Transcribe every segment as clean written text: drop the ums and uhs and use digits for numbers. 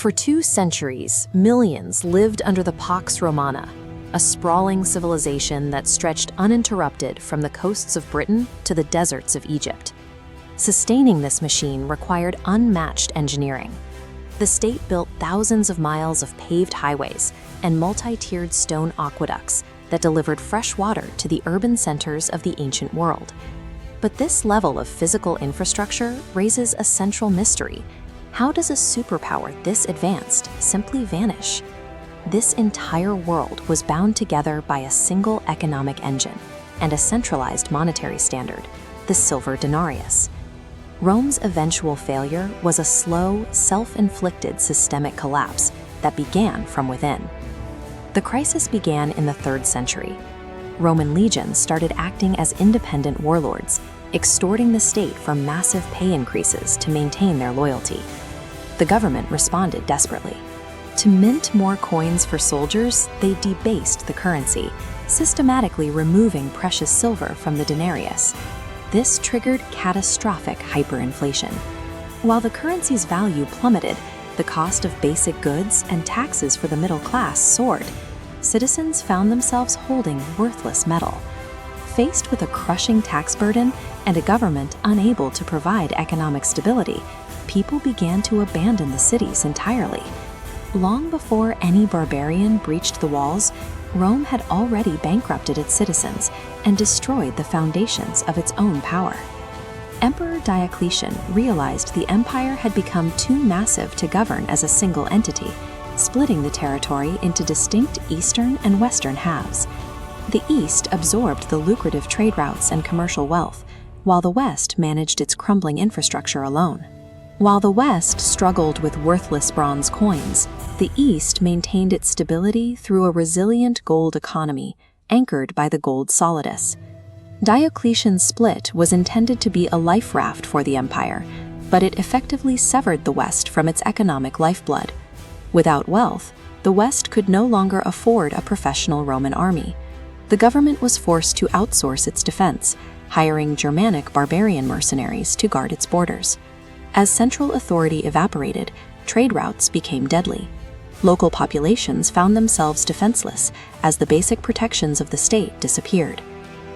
For 2 centuries, millions lived under the Pax Romana, a sprawling civilization that stretched uninterrupted from the coasts of Britain to the deserts of Egypt. Sustaining this machine required unmatched engineering. The state built thousands of miles of paved highways and multi-tiered stone aqueducts that delivered fresh water to the urban centers of the ancient world. But this level of physical infrastructure raises a central mystery. How does a superpower this advanced simply vanish? This entire world was bound together by a single economic engine and a centralized monetary standard, the silver denarius. Rome's eventual failure was a slow, self-inflicted systemic collapse that began from within. The crisis began in the 3rd century. Roman legions started acting as independent warlords, extorting the state for massive pay increases to maintain their loyalty. The government responded desperately. To mint more coins for soldiers, they debased the currency, systematically removing precious silver from the denarius. This triggered catastrophic hyperinflation. While the currency's value plummeted, the cost of basic goods and taxes for the middle class soared. Citizens found themselves holding worthless metal. Faced with a crushing tax burden and a government unable to provide economic stability, people began to abandon the cities entirely. Long before any barbarian breached the walls, Rome had already bankrupted its citizens and destroyed the foundations of its own power. Emperor Diocletian realized the empire had become too massive to govern as a single entity, splitting the territory into distinct eastern and western halves. The east absorbed the lucrative trade routes and commercial wealth, while the west managed its crumbling infrastructure alone. While the west struggled with worthless bronze coins, the east maintained its stability through a resilient gold economy, anchored by the gold solidus. Diocletian's split was intended to be a life raft for the empire, but it effectively severed the west from its economic lifeblood. Without wealth, the west could no longer afford a professional Roman army. The government was forced to outsource its defense, hiring Germanic barbarian mercenaries to guard its borders. As central authority evaporated, trade routes became deadly. Local populations found themselves defenseless as the basic protections of the state disappeared.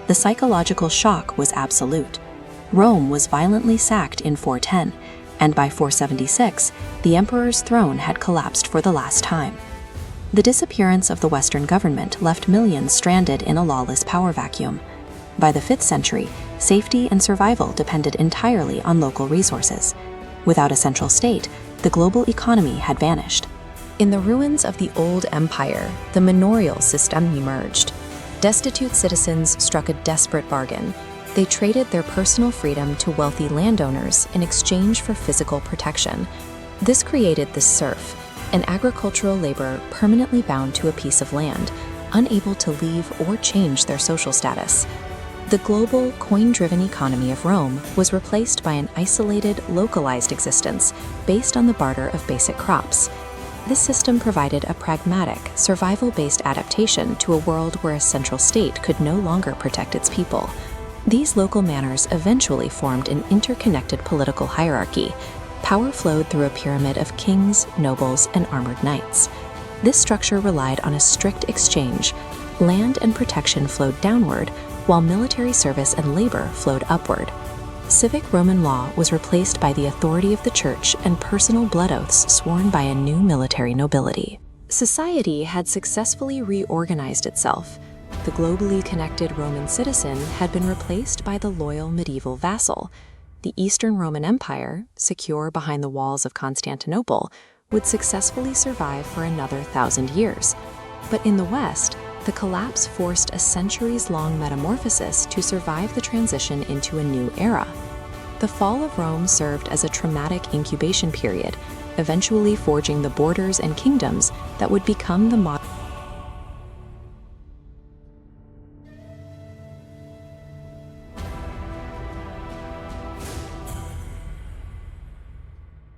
The psychological shock was absolute. Rome was violently sacked in 410, and by 476, the emperor's throne had collapsed for the last time. The disappearance of the Western government left millions stranded in a lawless power vacuum. By the 5th century, safety and survival depended entirely on local resources. Without a central state, the global economy had vanished. In the ruins of the old empire, the manorial system emerged. Destitute citizens struck a desperate bargain. They traded their personal freedom to wealthy landowners in exchange for physical protection. This created the serf, an agricultural laborer permanently bound to a piece of land, unable to leave or change their social status. The global, coin-driven economy of Rome was replaced by an isolated, localized existence based on the barter of basic crops. This system provided a pragmatic, survival-based adaptation to a world where a central state could no longer protect its people. These local manners eventually formed an interconnected political hierarchy. Power flowed through a pyramid of kings, nobles, and armored knights. This structure relied on a strict exchange. Land and protection flowed downward, while military service and labor flowed upward. Civic Roman law was replaced by the authority of the church and personal blood oaths sworn by a new military nobility. Society had successfully reorganized itself. The globally connected Roman citizen had been replaced by the loyal medieval vassal. The Eastern Roman Empire, secure behind the walls of Constantinople, would successfully survive for another 1,000 years. But in the West, the collapse forced a centuries-long metamorphosis to survive the transition into a new era. The fall of Rome served as a traumatic incubation period, eventually forging the borders and kingdoms that would become the modern